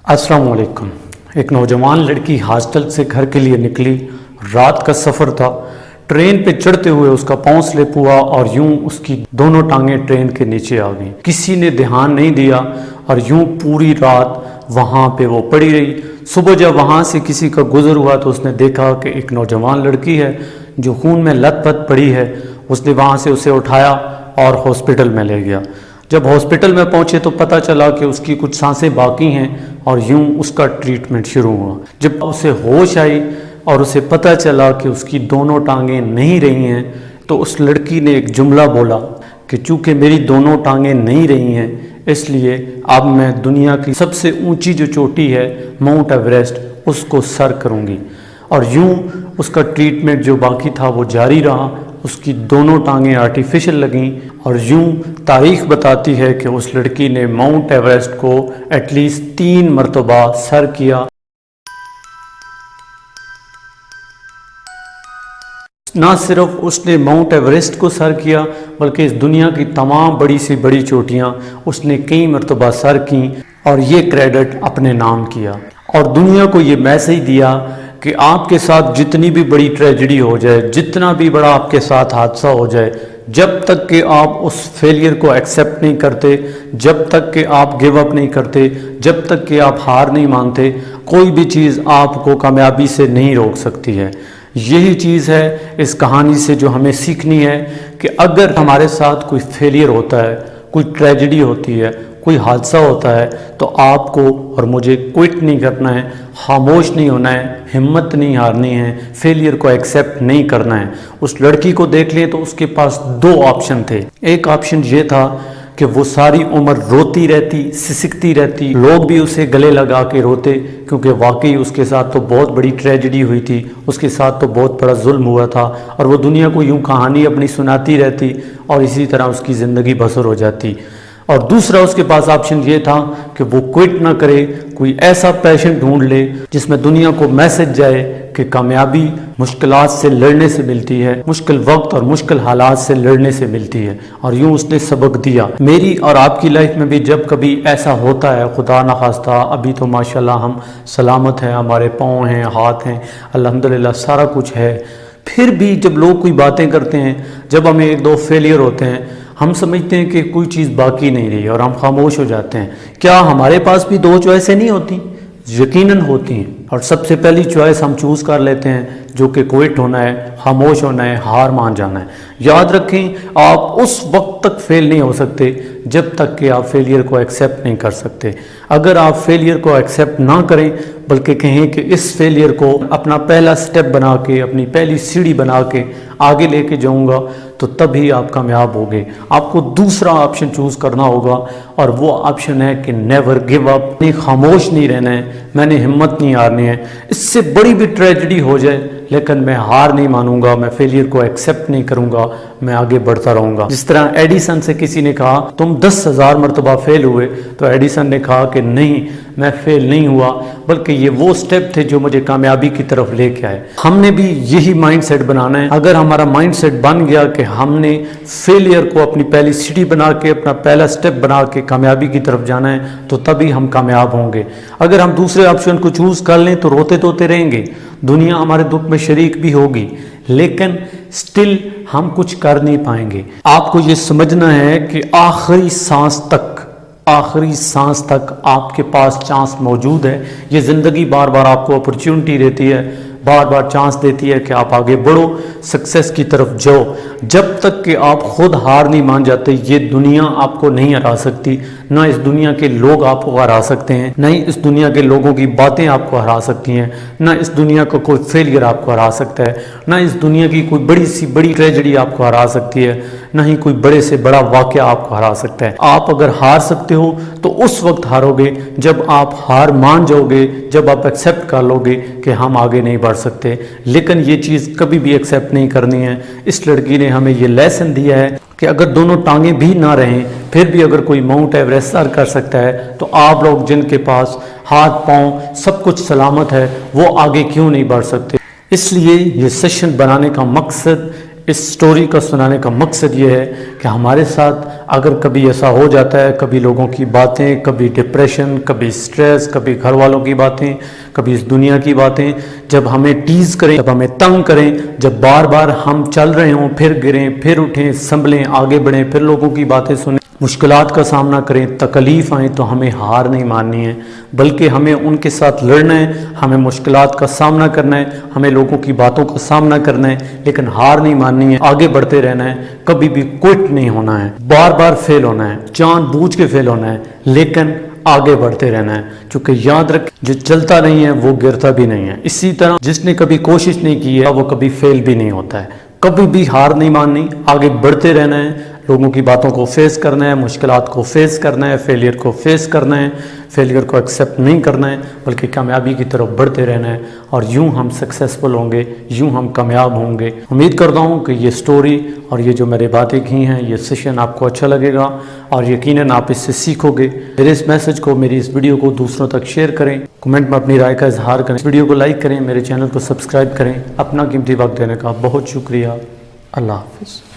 अस्सलाम वालेकुम। एक नौजवान लड़की हॉस्टल से घर के लिए निकली। रात का सफ़र था। ट्रेन पे चढ़ते हुए उसका पाँव स्लिप हुआ और यूं उसकी दोनों टांगें ट्रेन के नीचे आ गईं। किसी ने ध्यान नहीं दिया और यूं पूरी रात वहाँ पे वो पड़ी रही। सुबह जब वहाँ से किसी का गुजर हुआ तो उसने देखा कि एक नौजवान लड़की है जो खून में लथपथ पड़ी है। उसने वहाँ से उसे उठाया और हॉस्पिटल में ले गया। जब हॉस्पिटल में पहुंचे तो पता चला कि उसकी कुछ सांसें बाकी हैं और यूं उसका ट्रीटमेंट शुरू हुआ। जब उसे होश आई और उसे पता चला कि उसकी दोनों टांगें नहीं रही हैं तो उस लड़की ने एक जुमला बोला कि चूँकि मेरी दोनों टांगें नहीं रही हैं इसलिए अब मैं दुनिया की सबसे ऊंची जो चोटी है माउंट एवरेस्ट उसको सर करूंगी। और यूं उसका ट्रीटमेंट जो बाकी था वो जारी रहा। उसकी दोनों टांगें आर्टिफिशियल लगीं और यूं तारीख बताती है कि उस लड़की ने माउंट एवरेस्ट को एटलीस्ट 3 मरतबा सर किया। ना सिर्फ उसने माउंट एवरेस्ट को सर किया बल्कि इस दुनिया की तमाम बड़ी से बड़ी चोटियां उसने कई मरतबा सर की और ये क्रेडिट अपने नाम किया और दुनिया को ये मैसेज दिया कि आपके साथ जितनी भी बड़ी ट्रेजेडी हो जाए, जितना भी बड़ा आपके साथ हादसा हो जाए, जब तक कि आप उस फेलियर को एक्सेप्ट नहीं करते, जब तक कि आप गिव अप नहीं करते, जब तक कि आप हार नहीं मानते, कोई भी चीज़ आपको कामयाबी से नहीं रोक सकती है। यही चीज़ है इस कहानी से जो हमें सीखनी है कि अगर हमारे साथ कोई फेलियर होता है, कोई ट्रेजेडी होती है, कोई हादसा होता है तो आपको और मुझे क्विट नहीं करना है, खामोश नहीं होना है, हिम्मत नहीं हारनी है, फेलियर को एक्सेप्ट नहीं करना है। उस लड़की को देख लें तो उसके पास 2 ऑप्शन थे। एक ऑप्शन ये था कि वो सारी उम्र रोती रहती, सिसकती रहती, लोग भी उसे गले लगा के रोते क्योंकि वाकई उसके साथ तो बहुत बड़ी ट्रेजेडी हुई थी, उसके साथ तो बहुत बड़ा जुल्म हुआ था और वो दुनिया को यूं कहानी अपनी सुनाती रहती और इसी तरह उसकी ज़िंदगी बसर हो जाती। और दूसरा उसके पास ऑप्शन ये था कि वो क्विट ना करे, कोई ऐसा पैशन ढूंढ ले जिसमें दुनिया को मैसेज जाए कि कामयाबी मुश्किलात से लड़ने से मिलती है, मुश्किल वक्त और मुश्किल हालात से लड़ने से मिलती है। और यूं उसने सबक दिया। मेरी और आपकी लाइफ में भी जब कभी ऐसा होता है, खुदा ना खास्ता, अभी तो माशाल्लाह हम सलामत हैं, हमारे पाँव हैं, हाथ हैं, अल्हम्दुलिल्लाह सारा कुछ है, फिर भी जब लोग कोई बातें करते हैं, जब हमें 1-2 फेलियर होते हैं, हम समझते हैं कि कोई चीज़ बाकी नहीं रही और हम खामोश हो जाते हैं। क्या हमारे पास भी 2 चॉइसें नहीं होती? यकीनन होती हैं। और सबसे पहली चॉइस हम चूज़ कर लेते हैं जो कि क्विट होना है, खामोश होना है, हार मान जाना है। याद रखें, आप उस वक्त तक फेल नहीं हो सकते जब तक कि आप फेलियर को एक्सेप्ट नहीं कर सकते। अगर आप फेलियर को एक्सेप्ट ना करें बल्कि कहें कि इस फेलियर को अपना पहला स्टेप बना के, अपनी पहली सीढ़ी बना के आगे लेके जाऊंगा तो तभी आप कामयाब होंगे। आपको दूसरा ऑप्शन चूज़ करना होगा और वो ऑप्शन है कि नेवर गिव अप। नहीं, खामोश नहीं रहना है, मैंने हिम्मत नहीं हारनी है। इससे बड़ी भी ट्रेजेडी हो जाए लेकिन मैं हार नहीं मानूंगा, मैं फेलियर को एक्सेप्ट नहीं करूंगा, मैं आगे बढ़ता रहूंगा। जिस तरह एडिसन से किसी ने कहा तुम 10,000 मरतबा फेल हुए तो एडिसन ने कहा कि नहीं, मैं फेल नहीं हुआ बल्कि ये वो स्टेप थे जो मुझे कामयाबी की तरफ लेके आए। हमने भी यही माइंडसेट बनाना है। अगर हमारा माइंडसेट बन गया कि हमने फेलियर को अपनी पहली सीढ़ी बना के, अपना पहला स्टेप बना के कामयाबी की तरफ जाना है तो तभी हम कामयाब होंगे। अगर हम दूसरे ऑप्शन को चूज कर लें तो रोते धोते रहेंगे, दुनिया हमारे दुख में शरीक भी होगी लेकिन स्टिल हम कुछ कर नहीं पाएंगे। आपको ये समझना है कि आखिरी सांस तक आपके पास चांस मौजूद है। ये ज़िंदगी बार बार आपको अपॉर्चुनिटी देती है, बार बार चांस देती है कि आप आगे बढ़ो, सक्सेस की तरफ जाओ। जब तक कि आप खुद हार नहीं मान जाते ये दुनिया आपको नहीं हरा सकती। ना इस दुनिया के लोग आपको हरा सकते हैं, ना ही इस दुनिया के लोगों की बातें आपको हरा सकती हैं, ना इस दुनिया का कोई फेलियर आपको हरा सकता है, ना इस दुनिया की कोई बड़ी सी बड़ी ट्रेजेडी आपको हरा सकती है, ना ही कोई बड़े से बड़ा वाक़या आपको हरा सकता है। आप अगर हार सकते हो तो उस वक्त हारोगे जब आप हार मान जाओगे, जब आप एक्सेप्ट कर लोगे कि हम आगे नहीं बढ़ सकते। लेकिन ये चीज़ कभी भी एक्सेप्ट नहीं करनी है। इस लड़की ने हमें ये लेसन दिया है कि अगर दोनों टांगें भी ना रहें फिर भी अगर कोई माउंट एवरेस्ट सर कर सकता है तो आप लोग जिनके पास हाथ पांव सब कुछ सलामत है वो आगे क्यों नहीं बढ़ सकते। इसलिए ये सेशन बनाने का मकसद اس سٹوری کا سنانے کا مقصد یہ ہے کہ ہمارے ساتھ اگر کبھی ایسا ہو جاتا ہے، کبھی لوگوں کی باتیں، کبھی ڈپریشن، کبھی سٹریس، کبھی گھر والوں کی باتیں، کبھی اس دنیا کی باتیں، جب ہمیں ٹیز کریں، جب ہمیں تنگ کریں، جب بار بار ہم چل رہے ہوں، پھر گریں، پھر اٹھیں، سنبھلیں، آگے بڑھیں، پھر لوگوں کی باتیں سنیں، مشکلات کا سامنا کریں، تکلیف آئیں، تو ہمیں ہار نہیں ماننی ہے، بلکہ ہمیں ان کے ساتھ لڑنا ہے، ہمیں مشکلات کا سامنا کرنا ہے، ہمیں لوگوں کی باتوں کا سامنا کرنا ہے، لیکن ہار نہیں ماننی ہے، آگے بڑھتے رہنا ہے، کبھی بھی کوئٹ نہیں ہونا ہے، بار بار فیل ہونا ہے، جان بوجھ کے فیل ہونا ہے، لیکن آگے بڑھتے رہنا ہے، چونکہ یاد رکھ جو چلتا نہیں ہے وہ گرتا بھی نہیں ہے۔ اسی طرح جس نے کبھی کوشش نہیں کی ہے وہ کبھی فیل بھی نہیں ہوتا ہے۔ کبھی بھی ہار نہیں ماننی، آگے بڑھتے رہنا ہے، لوگوں کی باتوں کو فیس کرنا ہے، مشکلات کو فیس کرنا ہے، فیلئر کو فیس کرنا ہے، فیلئر کو ایکسیپٹ نہیں کرنا ہے، بلکہ کامیابی کی طرف بڑھتے رہنا ہے، اور یوں ہم سکسیسفل ہوں گے، یوں ہم کامیاب ہوں گے۔ امید کرتا ہوں کہ یہ سٹوری اور یہ جو میرے باتیں کی ہیں، یہ سیشن آپ کو اچھا لگے گا، اور یقیناً آپ اس سے سیکھو گے۔ میرے اس میسج کو، میری اس ویڈیو کو دوسروں تک شیئر کریں، کمنٹ میں اپنی رائے کا اظہار کریں، اس ویڈیو کو لائک کریں، میرے چینل کو سبسکرائب کریں۔ اپنا قیمتی وقت دینے کا بہت شکریہ۔ اللہ حافظ۔